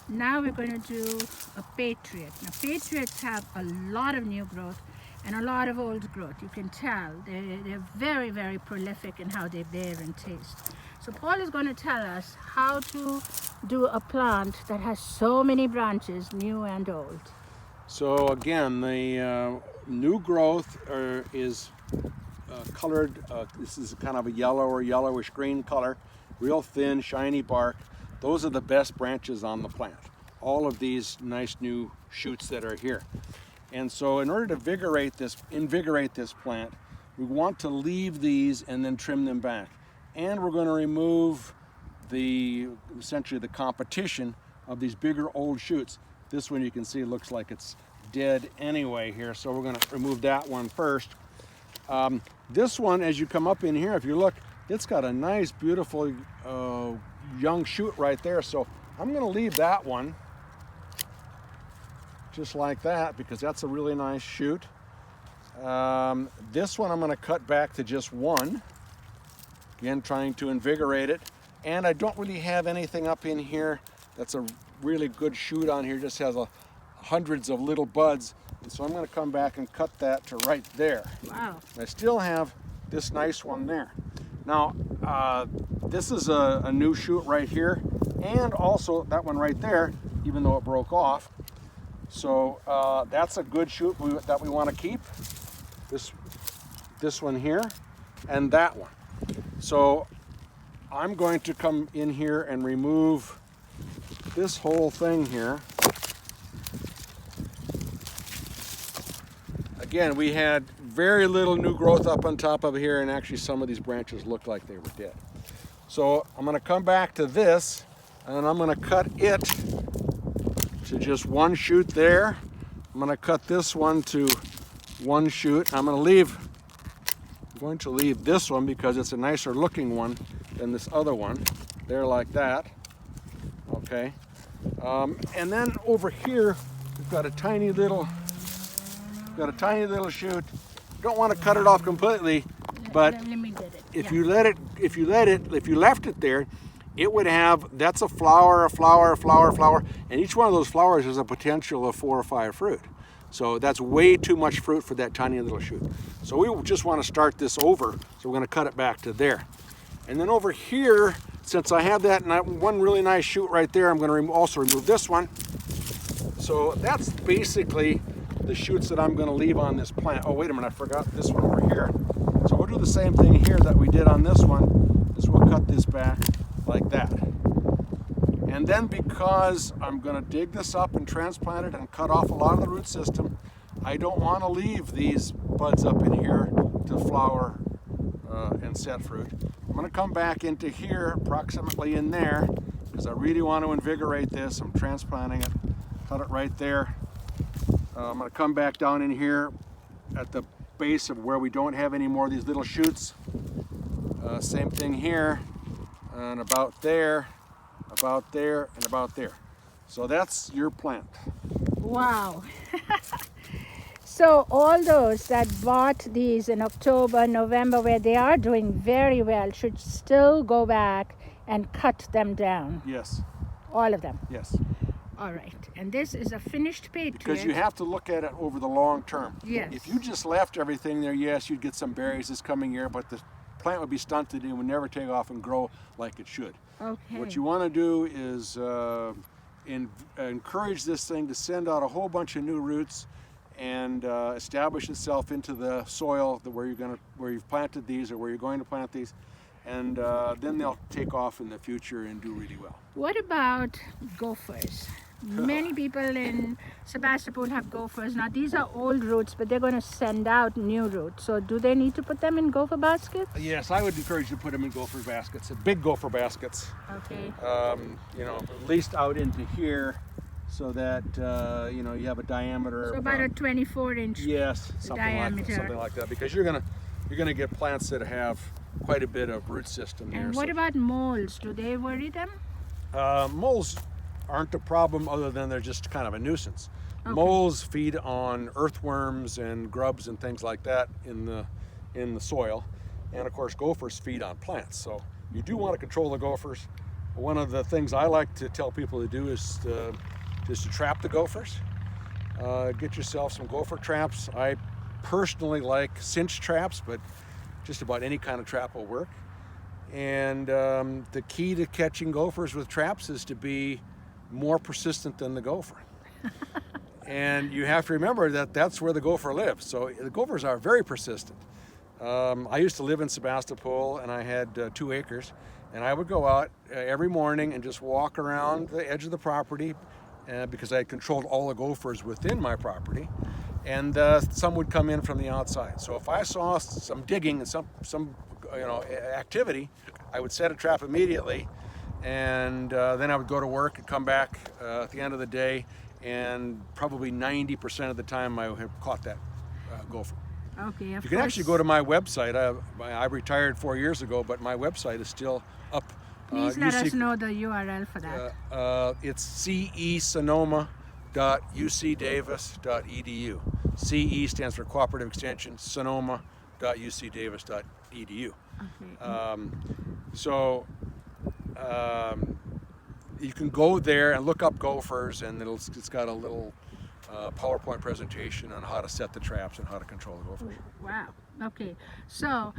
now we're going to do a Patriot. Now Patriots have a lot of new growth and a lot of old growth. You can tell they're very, very prolific in how they bear and taste. So Paul is going to tell us how to do a plant that has so many branches, new and old. So again, the new growth is colored. This is kind of a yellow or yellowish green color, real thin, shiny bark. Those are the best branches on the plant. All of these nice new shoots that are here. And so in order to invigorate this plant, we want to leave these and then trim them back. And we're going to remove essentially the competition of these bigger old shoots. This one you can see looks like it's dead anyway here, so we're going to remove that one first. This one, as you come up in here, if you look, it's got a nice, beautiful young shoot right there. So I'm going to leave that one just like that because that's a really nice shoot. This one I'm going to cut back to just one. Again, trying to invigorate it. And I don't really have anything up in here that's a really good shoot on here. Just has hundreds of little buds. And so I'm going to come back and cut that to right there. Wow. I still have this nice one there. Now, this is a new shoot right here, and also that one right there, even though it broke off. So that's a good shoot that we want to keep. This one here, and that one. So I'm going to come in here and remove this whole thing here. Again, we had very little new growth up on top of here, and actually some of these branches look like they were dead. So I'm going to come back to this, and I'm going to cut it to just one shoot there. I'm going to cut this one to one shoot. I'm going to leave this one because it's a nicer looking one than this other one. There, like that. Okay. And then over here, we've got a tiny little shoot. Don't want to cut it off completely, but if you left it there, it would have, that's a flower, and each one of those flowers has a potential of 4 or 5 fruit. So that's way too much fruit for that tiny little shoot. So we just want to start this over, so we're going to cut it back to there. And then over here, since I have that one really nice shoot right there, I'm going to also remove this one. So that's basically the shoots that I'm going to leave on this plant. Oh, wait a minute, I forgot this one over here. So we'll do the same thing here that we did on this one, is we'll cut this back like that. And then because I'm going to dig this up and transplant it and cut off a lot of the root system, I don't want to leave these buds up in here to flower and set fruit. I'm going to come back into here, approximately in there, because I really want to invigorate this. I'm transplanting it, cut it right there. I'm going to come back down in here at the base of where we don't have any more of these little shoots. Same thing here, and about there, and about there. So that's your plant. Wow. So all those that bought these in October, November, where they are doing very well, should still go back and cut them down. Yes. All of them. Yes. All right. And this is a finished Patriot. Because you have to look at it over the long term. Yes. If you just left everything there, yes, you'd get some berries this coming year, but the plant would be stunted and would never take off and grow like it should. Okay. What you want to do is encourage this thing to send out a whole bunch of new roots and establish itself into the soil where you've planted these or where you're going to plant these, and then they'll take off in the future and do really well. What about gophers? Many people in Sebastopol have gophers. Now these are old roots, but they're going to send out new roots. So do they need to put them in gopher baskets? Yes, I would encourage you to put them in gopher baskets, big gopher baskets. Okay. At least out into here, so that you have a diameter. So about a 24-inch. Yes, something like that, because you're gonna get plants that have quite a bit of root system there. And what about moles? Do they worry them? Moles aren't a problem, other than they're just kind of a nuisance. Okay. Moles feed on earthworms and grubs and things like that in the soil, and of course gophers feed on plants. So you do want to control the gophers. one of the things I like to tell people to do is to trap the gophers. Get yourself some gopher traps. I personally like cinch traps, but just about any kind of trap will work. And the key to catching gophers with traps is to be more persistent than the gopher. And you have to remember that that's where the gopher lives. So the gophers are very persistent. I used to live in Sebastopol, and I had 2 acres, and I would go out every morning and just walk around the edge of the property because I had controlled all the gophers within my property, and some would come in from the outside. So if I saw some digging and some activity, I would set a trap immediately, and then I would go to work and come back at the end of the day, and probably 90% of the time I have caught that gopher. Okay, you can actually go to my website. I retired 4 years ago, but my website is still up. Please let us know the URL for that. It's cesonoma.ucdavis.edu. CE stands for Cooperative Extension, sonoma.ucdavis.edu. Okay. You can go there and look up gophers, and it's got a little PowerPoint presentation on how to set the traps and how to control the gophers. Wow. Okay. So,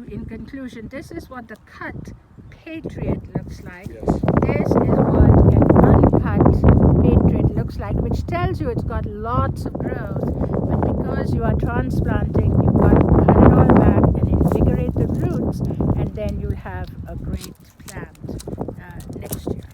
in conclusion, this is what the cut Patriot looks like. Yes. This is what an uncut Patriot looks like, which tells you it's got lots of growth, but because you are transplanting, you've got to cut it all back and invigorate the roots, and then you'll have a great plant next year.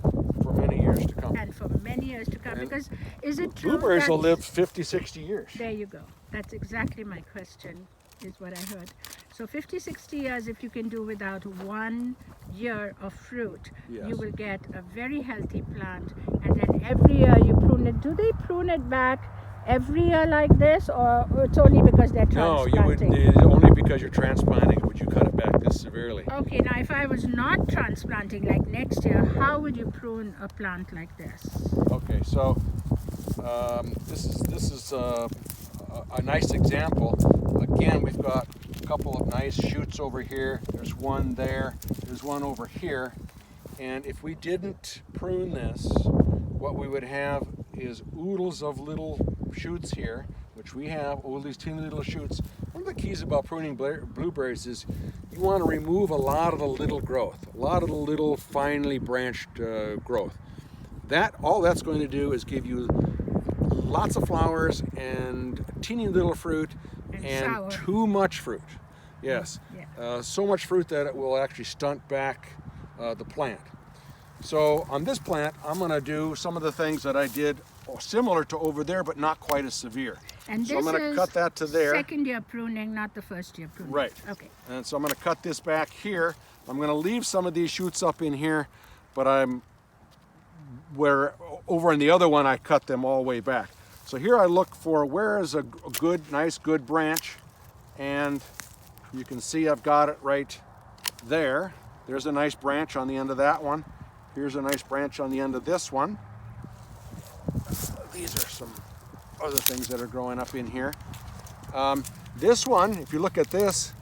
For many years to come. And for many years to come, because is it true blueberries that will live 50, 60 years. There you go. That's exactly my question, is what I heard. So 50, 60 years, if you can do without 1 year of fruit, yes, you will get a very healthy plant. And then every year you prune it. Do they prune it back every year like this, or it's only because they're transplanting? No, only because you're transplanting would you cut it back this severely. Okay, now if I was not transplanting, like next year, how would you prune a plant like this? Okay, so this is a nice example. Again, we've got a couple of nice shoots over here. There's one there. There's one over here. And if we didn't prune this, what we would have is oodles of little shoots here, which we have, all these teeny little shoots. One of the keys about pruning blueberries is you want to remove a lot of the little growth, a lot of the little finely branched growth. All that's going to do is give you lots of flowers and teeny little fruit and too much fruit. Yes, yeah. So much fruit that it will actually stunt back the plant. So on this plant, I'm going to do some of the things that I did similar to over there, but not quite as severe. And so I'm going to cut that to there. Second year pruning, not the first year pruning. Right. Okay. And so I'm going to cut this back here. I'm going to leave some of these shoots up in here, but over in the other one, I cut them all the way back. So here I look for where is a nice good branch, and you can see I've got it right there. There's a nice branch on the end of that one. Here's a nice branch on the end of this one. These are some other things that are growing up in here. This one, if you look at this,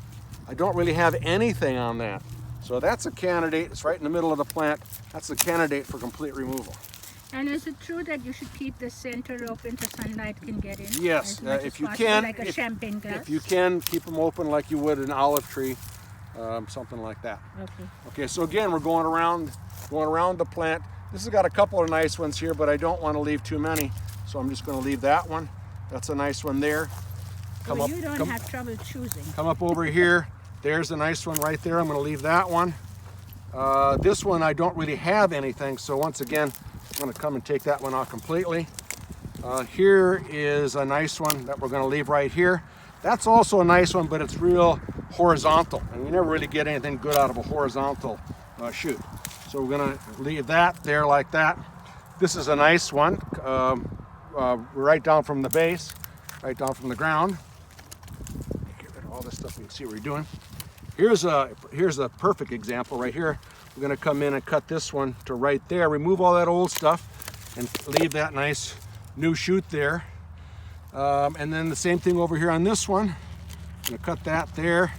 I don't really have anything on that. So that's a candidate. It's right in the middle of the plant. That's a candidate for complete removal. And is it true that you should keep the center open so sunlight can get in? Yes, if you can. Like a champagne glass? If you can, keep them open like you would an olive tree, something like that. Okay. Okay, so again, we're going around the plant. This has got a couple of nice ones here, but I don't want to leave too many, so I'm just going to leave that one. That's a nice one there. You don't have trouble choosing. Come up over here. There's a nice one right there. I'm going to leave that one. This one I don't really have anything, so once again, I'm going to come and take that one out completely. Here is a nice one that we're going to leave right here. That's also a nice one, but it's real horizontal, and you never really get anything good out of a horizontal shoot. So we're going to leave that there like that. This is a nice one, right down from the base, right down from the ground. Get rid of all this stuff so you can see what we're doing. Here's a perfect example right here. We're going to come in and cut this one to right there, remove all that old stuff, and leave that nice new shoot there. And then the same thing over here on this one. I'm going to cut that there,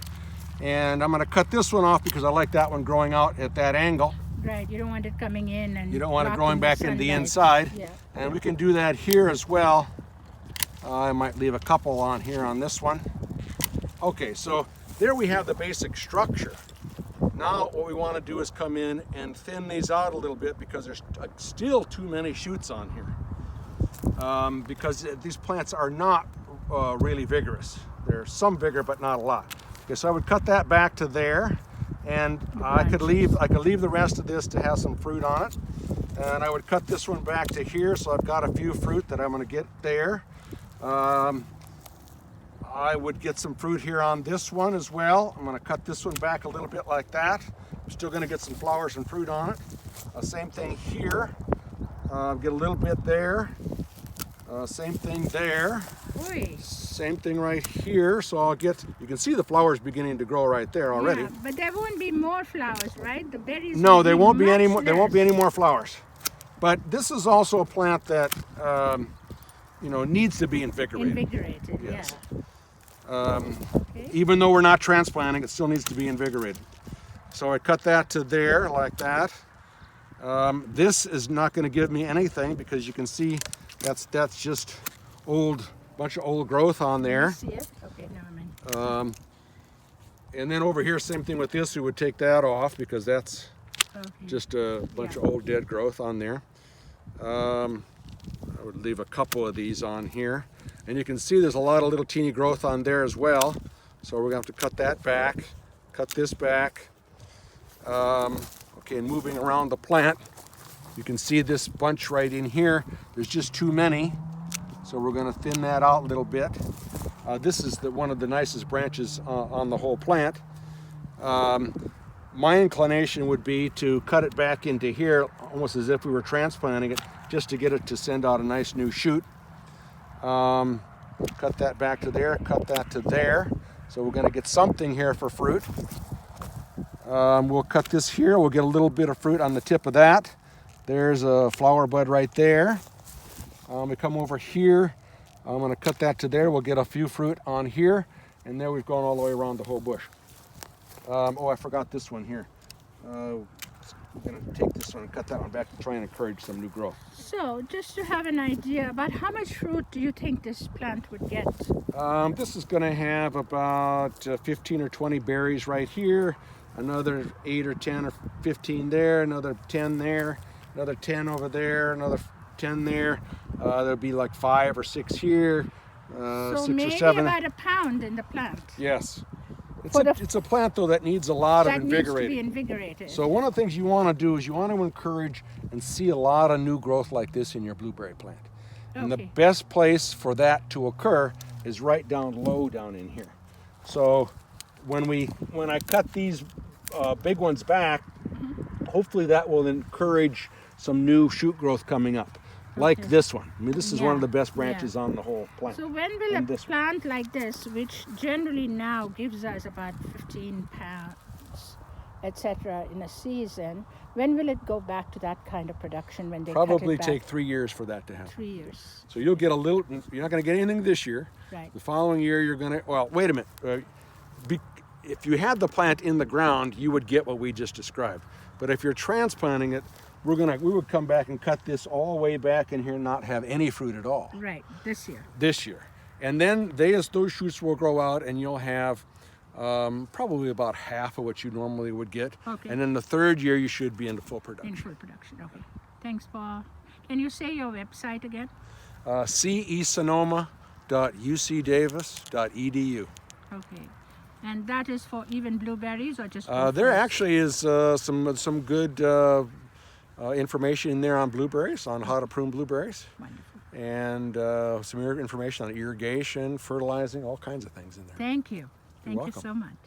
and I'm going to cut this one off because I like that one growing out at that angle. Right, you don't want it coming in and You don't want it blocking growing back in the sunlight. inside. Yeah. And we can do that here as well. I might leave a couple on here on this one. Okay, so there we have the basic structure. Now what we want to do is come in and thin these out a little bit because there's still too many shoots on here. Because these plants are not really vigorous. There's some vigor, but not a lot. Okay, so I would cut that back to there, and I could leave the rest of this to have some fruit on it. And I would cut this one back to here, so I've got a few fruit that I'm going to get there. I would get some fruit here on this one as well. I'm going to cut this one back a little bit like that. I'm still going to get some flowers and fruit on it. Same thing here. Get a little bit there. Same thing there. Oy. Same thing right here. So I'll get, you can see the flowers beginning to grow right there already. Yeah, but there won't be more flowers, right? The berries. No, there won't be any more. Less. There won't be any more flowers. But this is also a plant that needs to be invigorated. Invigorated. Yes. Yeah. Okay. Even though we're not transplanting, it still needs to be invigorated. So I cut that to there like that. This is not going to give me anything because you can see that's just bunch of old growth on there. See it? Okay, now I'm in. And then over here, same thing with this. We would take that off because that's just a bunch of old dead growth on there. I would leave a couple of these on here. And you can see there's a lot of little teeny growth on there as well. So we're going to have to cut that back, cut this back. Okay, and moving around the plant, you can see this bunch right in here. There's just too many. So we're going to thin that out a little bit. This is one of the nicest branches on the whole plant. My inclination would be to cut it back into here, almost as if we were transplanting it, just to get it to send out a nice new shoot. Cut that back to there, cut that to there. So we're going to get something here for fruit. We'll cut this here. We'll get a little bit of fruit on the tip of that. There's a flower bud right there. We come over here. I'm going to cut that to there. We'll get a few fruit on here. And there we've gone all the way around the whole bush. I forgot this one here. I'm going to take this one and cut that one back to try and encourage some new growth. So, just to have an idea, about how much fruit do you think this plant would get? This is going to have about 15 or 20 berries right here. Another 8 or 10 or 15 there. Another 10 there. Another 10 over there. Another 10 there. There'll be like 5 or 6 here. So 6 maybe or 7. about a pound in the plant. Yes. It's a plant though that needs a lot of invigorating. That needs to be invigorated. So one of the things you want to do is you want to encourage and see a lot of new growth like this in your blueberry plant. And the best place for that to occur is right down low down in here. So when I cut these big ones back, hopefully that will encourage some new shoot growth coming up. Like this one. I mean, this is one of the best branches on the whole plant. So when will a plant like this, which generally now gives us about 15 pounds, etc., in a season, when will it go back to that kind of production when they probably cut it back? take 3 years for that to happen. 3 years. So you'll get a little, you're not going to get anything this year. Right. The following year you're going to, well, wait a minute. If you had the plant in the ground, you would get what we just described. But if you're transplanting it, we would come back and cut this all the way back in here and not have any fruit at all. Right, this year. This year. And then those shoots will grow out and you'll have probably about half of what you normally would get. Okay. And then the third year you should be into full production. In full production, okay. Thanks, Paul. Can you say your website again? cesonoma.ucdavis.edu. Okay. And that is for even blueberries or just there actually is some good information in there on blueberries, on how to prune blueberries. Wonderful. And some information on irrigation, fertilizing, all kinds of things in there. Thank you. You're Thank you welcome. so much.